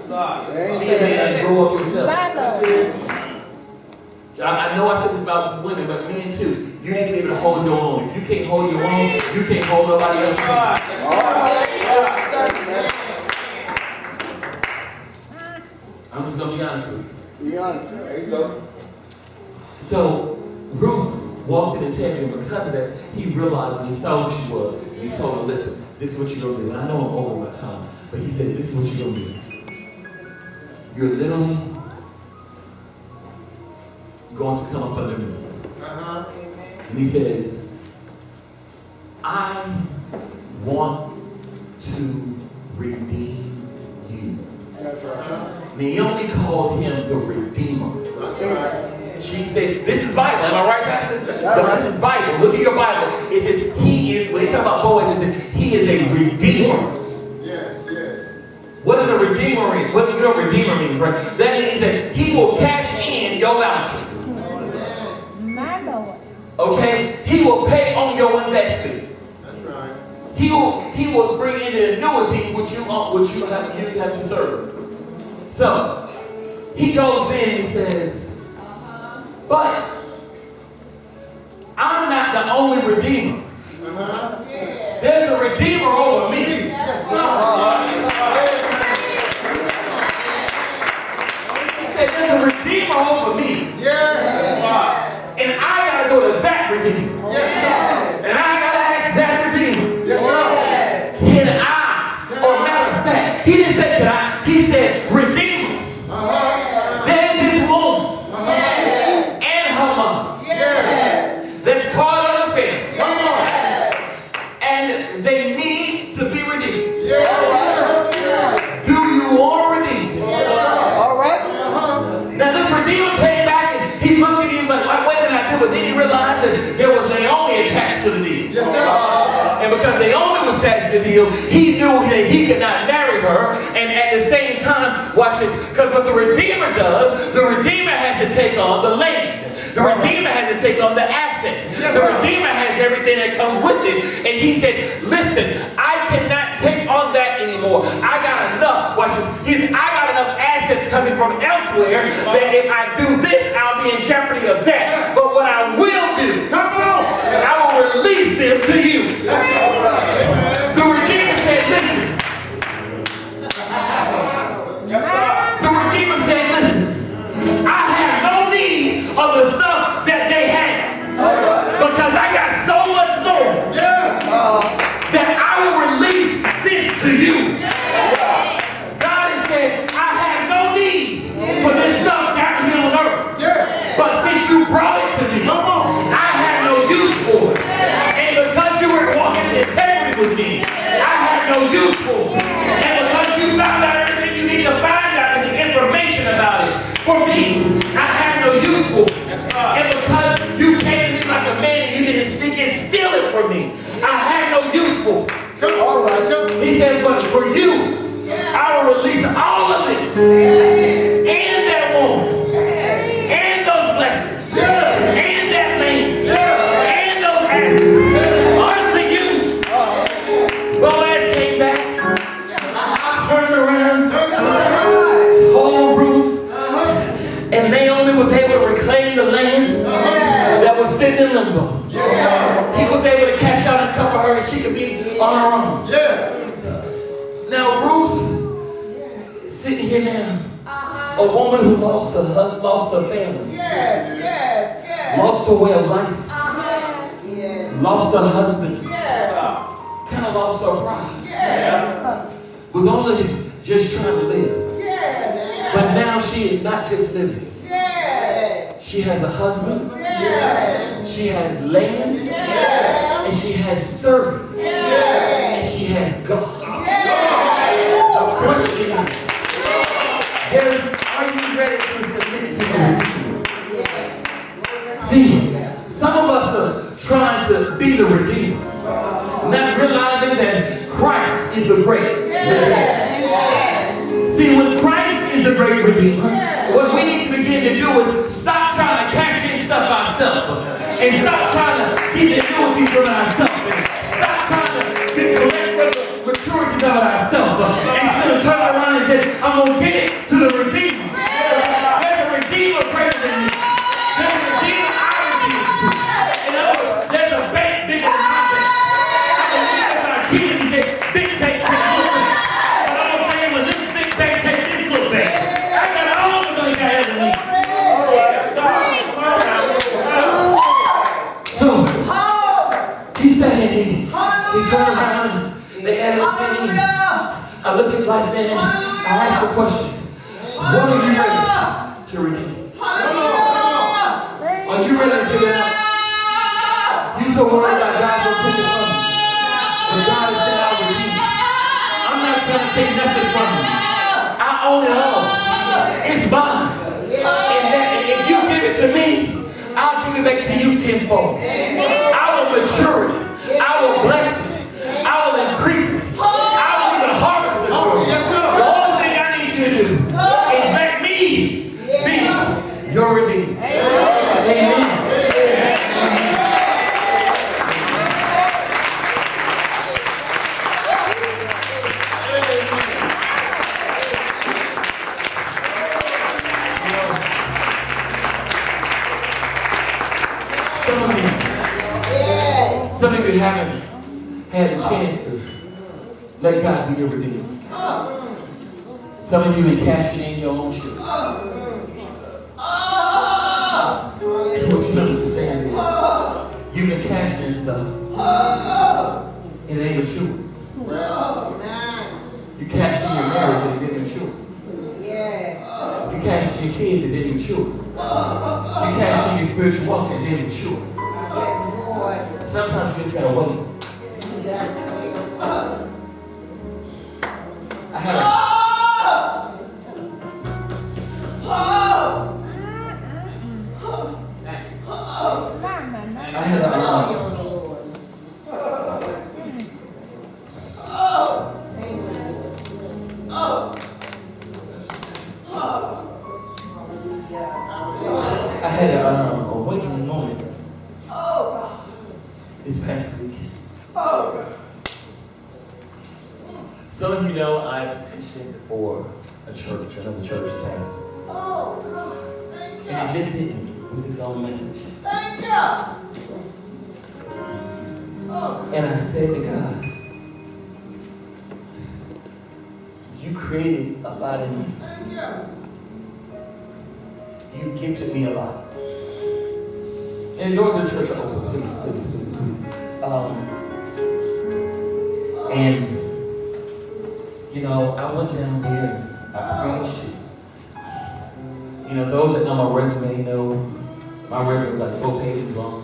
man and grow up yourself. I know I said this about women, but men too. You need to be able to hold your own. If you can't hold your own, you can't hold nobody else's own. I'm just going to be honest with you. Be honest. There you go. So Ruth walked in integrity, and because of that, he realized when he saw who she was, and he told her, listen, this is what you're going to do. And I know I'm over my time, but he said, this is what you're going to do. You're literally going to come up under me. And he says, I want to redeem you. That's right. Naomi called him the Redeemer. She said, this is Bible. Am I right, Pastor? This is Bible. Look at your Bible. It says, he is, when they talk about Boaz, it says, he is a Redeemer. Yes. What does a Redeemer mean? What do you know what Redeemer means, right? That means that he will cash in your voucher. Okay? He will pay on your investment. That's right. He will bring in the annuity which you have deserved. So he goes in and he says, but I'm not the only redeemer. There's a redeemer over me. He said, there's a redeemer over me. And I gotta go to that redeemer. And I gotta ask that redeemer. Can I? Or matter of fact, he didn't say can I, he said redeemer. There's this woman and her mother that's part of the family. And they need to be redeemed. Do you want to redeem them? All right. Now this redeemer came back and he looked at me and he was like, wait a minute, I do, but then he realized that there was Naomi attached to the deal. And because Naomi was attached to the deal, he knew that he could not marry her. And at the same time, watch this, because what the Redeemer does, the Redeemer has to take on the land. The Redeemer has to take on the assets. The Redeemer has everything that comes with it. And he said, listen, I cannot take on that anymore. I got enough. Watch this. I got enough assets coming from elsewhere that if I do this, I'll be in jeopardy of that. But what I will do, I will release them to you. The Redeemer said, listen. The Redeemer said, listen, I have no need of the stuff that they have. Because I got so much more that I will release this to you. God has said, I have no need for this stuff down here on earth. But since you brought it to me, I have no use for it. And because you were walking in integrity with me, I have no use for it. And because you found out everything you need to find out and the information about it, for me, I have no use for it. And because you came to me like a man and you didn't sneak and steal it from me, I have no use for it. He says, but for you, I will release all of this and that woman and those blessings able to reclaim the land that was sitting in limbo. He was able to cash out and cover her, and she could be on her own. Now Ruth is sitting here now, a woman who lost her family, lost her way of life, lost her husband, kind of lost her pride, was only just trying to live. But now she is not just living. She has a husband, she has land, and she has servants, and she has God. The question is, are you ready to submit to the Redeemer? See, some of us are trying to be the Redeemer, not realizing that Christ is the great Redeemer. See, when Christ is the great Redeemer, what we need to begin to do is stop trying to cash in stuff ourselves, and stop trying to get the annuities from ourselves, and stop trying to collect from the maturities of ourselves, instead of turning around and saying, I'm going to get it to the Redeemer. There's a Redeemer greater than me. There's a Redeemer I redeem to. In other words, there's a bank bigger than my bank. I believe that's our kid and say, big bank takes little bank. But I'm going to tell you, when this big bank takes this little bank, I got all the money I ever need. So, he said, he turned around and they had everything. I looked at life then, I asked the question, what are you ready to redeem? Are you ready to give it up? You so worried about God will take it from you. But God has said, I'll redeem it. I'm not trying to take nothing from you. I own it all. It's mine. And if you give it to me, I'll give it back to you tenfold. I will mature it. I will bless it. I will increase it. I will even harvest it for you. The only thing I need you to do is let me be your Redeemer. Amen. Some of you haven't had a chance to let God be your Redeemer. Some of you have been cashing in your own shoes. What you don't understand is you've been cashing in stuff and it ain't mature. You cashed in your marriage and it didn't mature. You cashed in your kids and it didn't mature. You cashed in your spiritual walk and it didn't mature. Sometimes you just gotta wait. I had a awakening moment this past week. Some of you know I petitioned for a church, another church pastor. And it just hit me with his own message. And I said to God, you created a lot in me. You gifted me a lot. And the doors of the church are open, please. And, you know, I went down there and I preached. You know, those that know my resume know my resume is like 4 pages long.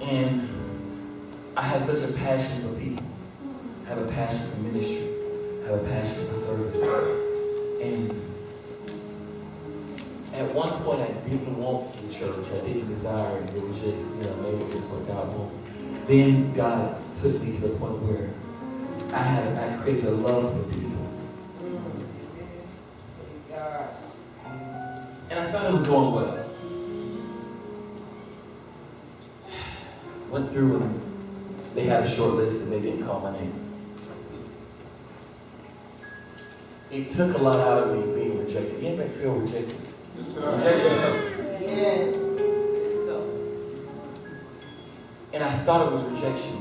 And I have such a passion for people. I have a passion for ministry. I have a passion for service. And at one point, I didn't want the church. I didn't desire it. It was just, you know, maybe it's what God wanted. Then God took me to the point where I created a love for people. And I thought it was going well. Went through and they had a short list and they didn't call my name. It took a lot out of me being rejected. You ever feel rejected? Rejection hurts. Yes. And I thought it was rejection.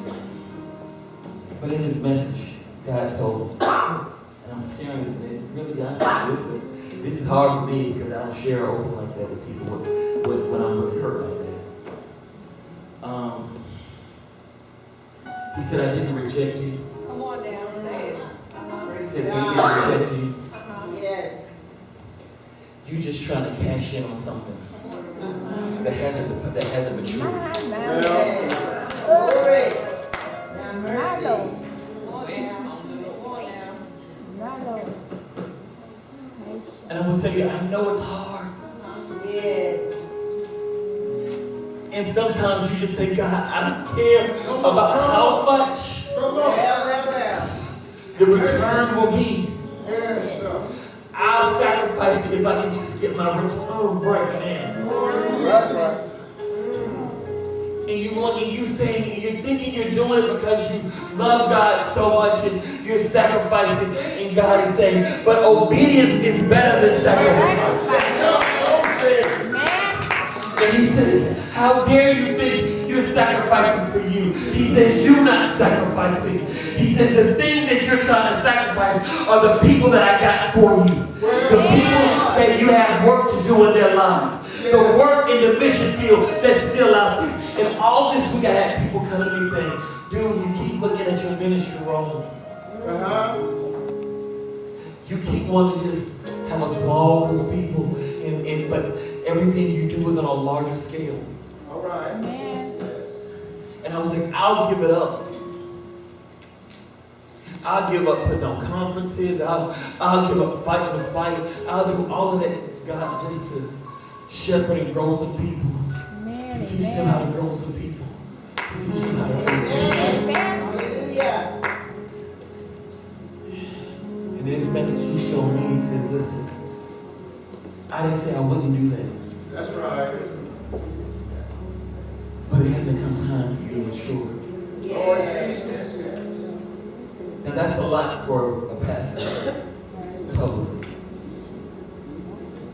But in his message, God told him, and I'm sharing this, and really, honestly, this is hard for me because I don't share open like that with people when I'm really hurt like that. He said, I didn't reject you. Come on now, say it. He said, they didn't reject you. Yes. You just trying to cash in on something that hasn't matured. Glory. And I'm going to tell you, I know it's hard. Yes. And sometimes you just say, God, I don't care about how much the return will be. I'll sacrifice it if I can just get my return right now. That's right. And you saying, you're thinking you're doing it because you love God so much and you're sacrificing. And God is saying, but obedience is better than sacrifice. And he says, how dare you think you're sacrificing for you? He says, you're not sacrificing. He says, the thing that you're trying to sacrifice are the people that I got for you. The people that you have work to do in their lives. The work in the mission field that's still out there. And all this week I had people coming to me saying, dude, you keep looking at your ministry wrong. You keep wanting to just have a small group of people, but everything you do is on a larger scale. All right. And I was like, I'll give it up. I'll give up putting on conferences. I'll give up fighting the fight. I'll do all of that, God, just to shepherd and grow some people. To teach them how to grow some people. To teach them how to grow some people. Hallelujah. And this message he showed me, he says, listen, I didn't say I wouldn't do that. That's right. But it hasn't come time for you to mature. Yes. Now that's a lot for a pastor to say publicly.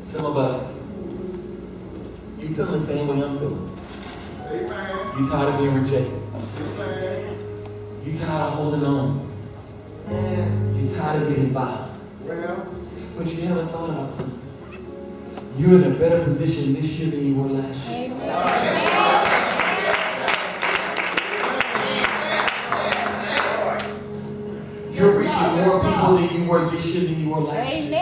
Some of us, you feel the same way I'm feeling. Amen. You tired of being rejected. Amen. You tired of holding on. You tired of getting by. Well, But you haven't thought about something. You're in a better position this year than you were last year. You're reaching more people than you were this year than you were last year.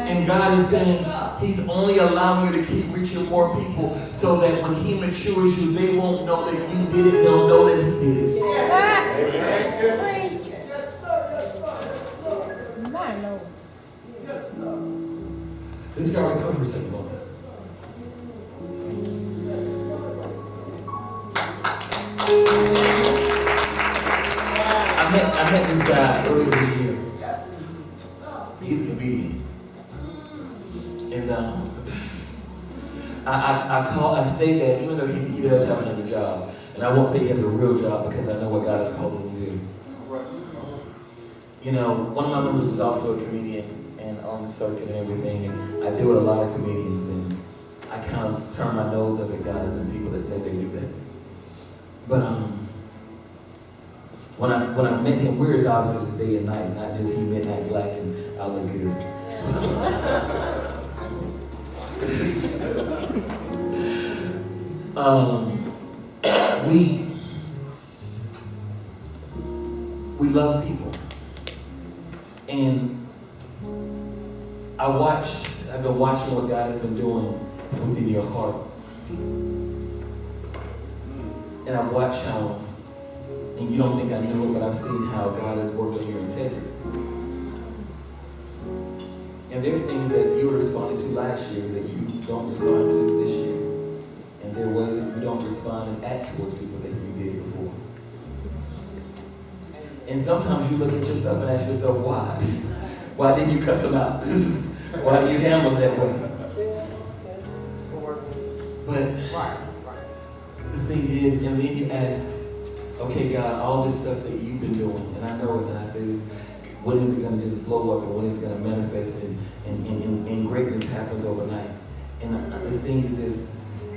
And God is saying He's only allowing you to keep reaching more people so that when He matures you, they won't know that you did it. They'll know that He did it. This guy right come for a second moment. I met this guy earlier this year. He's a comedian. And I say that even though he does have another job. And I won't say he has a real job because I know what God has called him to do. You know, one of my members is also a comedian and on the circuit and everything. And I deal with a lot of comedians. And I kind of turn my nose up at guys and people that say they do that. But when I met him, we're as obvious as day and night, not just he midnight black and I look good. We love people. And I've been watching what God has been doing within your heart. And I've watched how, and you don't think I knew it, but I've seen how God has worked on your integrity. And there are things that you responded to last year that you don't respond to this year. And there are ways that you don't respond and act towards people that you did before. And sometimes you look at yourself and ask yourself, why? Why didn't you cuss them out? Why do you handle that way? But the thing is, and then you ask, okay, God, all this stuff that you've been doing, and I know it, and I say this, When is it going to just blow up, and when is it going to manifest, and greatness happens overnight? And the thing is this,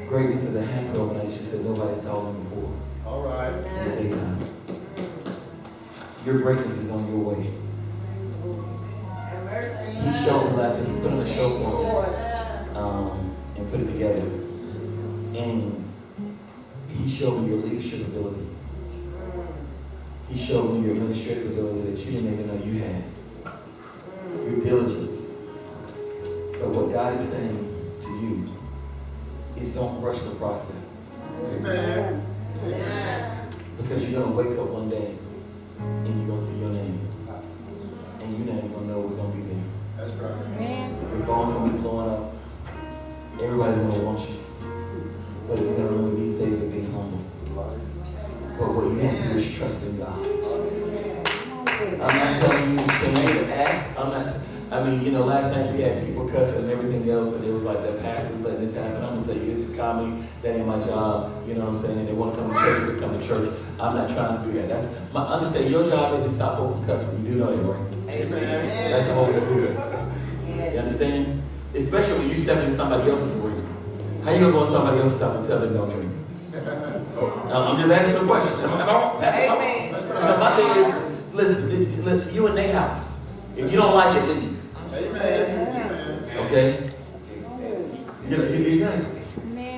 greatness doesn't happen overnight. She said nobody saw them before. All right. In the daytime. Your greatness is on your way. He showed me last night, he put on a show for me, and put it together. And he showed me your leadership ability. He showed me your administrative ability that you didn't even know you had. Your diligence. But what God is saying to you is don't rush the process. Amen. Because you're going to wake up one day and you're going to see your name. And you're not even going to know what's going to be there. That's right. Your phone's going to be blowing up. Everybody's going to want you. But you're going to remember these days of being humble. But what you have to do is trust in God. I'm not telling you to change your act. Last night we had people cussing and everything else, and it was like that pastor's letting this happen. I'm going to tell you, this is comedy. That ain't my job. You know what I'm saying? And they want to come to church, they come to church. I'm not trying to do that. Understand, your job is to stop folk from cussing. You do know that, right? Amen. That's the Holy Spirit. You understand? Especially when you step into somebody else's room. How you going to go to somebody else's house and tell them don't drink? I'm just asking a question. Am I wrong? Pastor? My thing is, listen, you in their house. If you don't like it, leave. Amen. Okay? Exactly.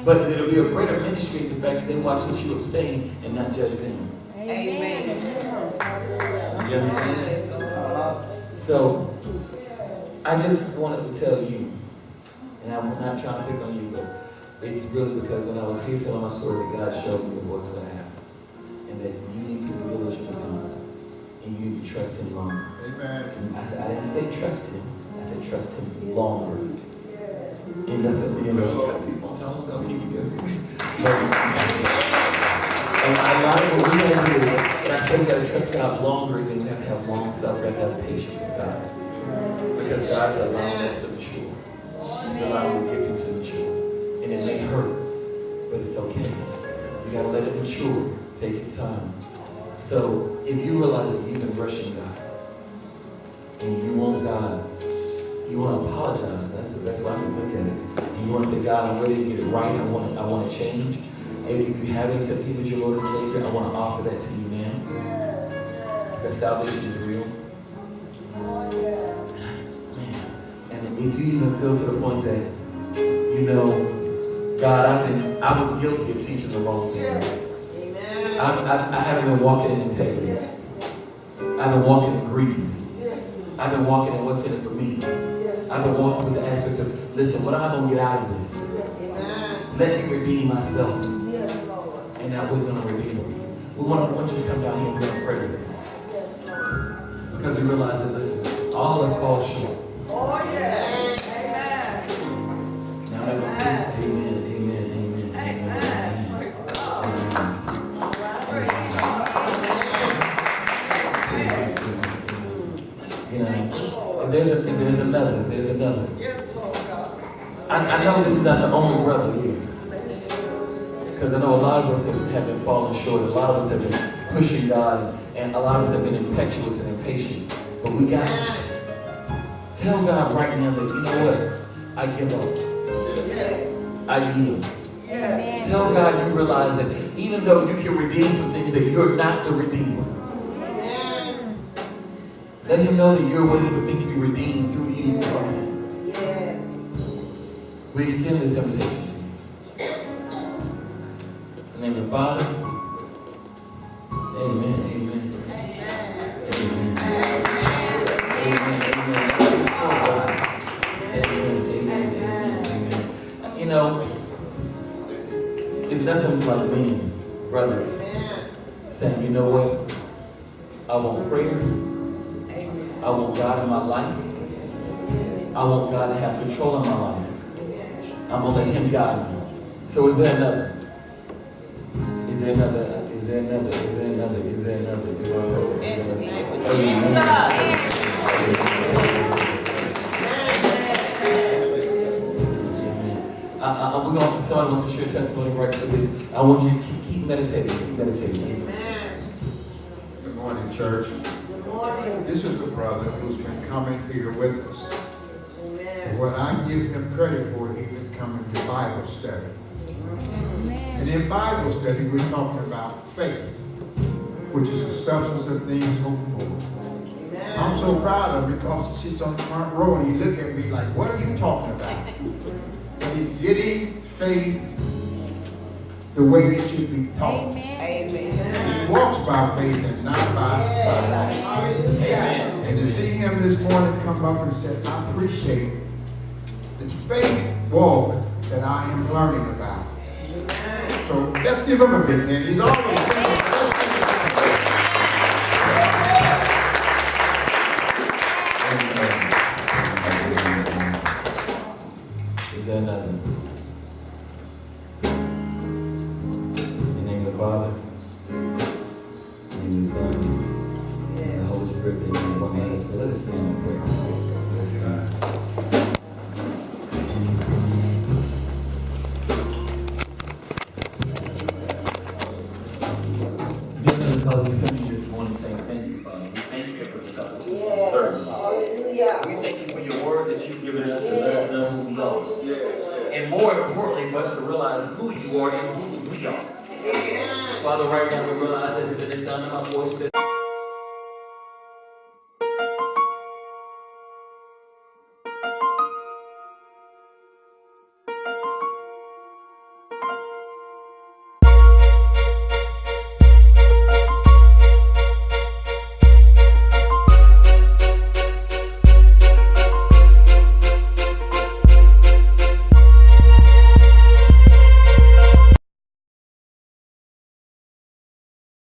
But it'll be a greater ministry if the fact they watch that you abstain and not judge them. Amen. You understand? So, I just wanted to tell you, and I'm not trying to pick on you, but it's really because when I was here telling my story that God showed me what's going to happen. And that you need to be diligent with Him. And you need to trust Him longer. Amen. I didn't say trust Him. I said trust Him longer. And that's a video that you see one time. I'm going to keep you good. And a lot of what we have to do is, and I say we got to trust God longer, is that you have to have long suffering, you have to have patience with God. Because God's allowing us to mature. He's allowing the gifting to mature. And it may hurt, but it's okay. You got to let it mature. Take its time. So if you realize that you've been rushing God, and you want God, you want to apologize. That's why you look at it. And you want to say, God, I'm ready to get it right. I want to change. And if you haven't accepted Him as your Lord and Savior, I want to offer that to you now. Because salvation is real. Man. And if you even feel to the point that, you know, God, I was guilty of teaching the wrong things. I haven't been walking in integrity. I've been walking in greed. I've been walking in what's in it for me. I've been walking with the aspect of, listen, what am I going to get out of this? Let me redeem myself. And now we're going to redeem it. We want you to come down here and we're going to pray with you. Because we realize that, listen, all of us fall short. Now I'm going to pray. Amen. There's another. I know this is not the only brother here. Because I know a lot of us have been falling short. A lot of us have been pushing God. And a lot of us have been impetuous and impatient. But we got to tell God right now that, you know what? I give up. I yield. Tell God you realize that even though you can redeem some things, that you're not the redeemer. Let Him know that you're waiting for things to be redeemed through you from Him. We extend this invitation to you. In the name of the Father. Amen. You know, it's nothing like men, brothers, saying, you know what? I want prayer. I want God in my life. I want God to have control of my life. I'm going to let Him guide me. So is there another? Somebody wants to share testimony right for this. I want you to keep meditating. Good morning, church. Good morning. This is the brother who's been coming here with us. Amen. What I give him credit for, he's been coming to Bible study. And in Bible study, we're talking about faith, which is the substance of things hoped for. I'm so proud of him because he sits on the front row and he look at me like, what are you talking about? And he's getting faith the way it should be taught. Amen. He walks by faith and not by sight. Hallelujah. And to see him this morning come up and say, I appreciate the faith walk that I am learning about. So let's give him a big hand. He's always been Is there another? In the name of the Father, in the name of the Son, and the Holy Spirit, that you one man is let us stand and pray. Let us stand. Dear Heavenly Father, we come to you this morning saying thank you, Father. We thank you for this opportunity to serve you. Hallelujah. We thank you for your word that you've given us to let us know who we are. And more importantly, for us to realize who you are and who we are. Father, right now we realize that if it is sound of my voice that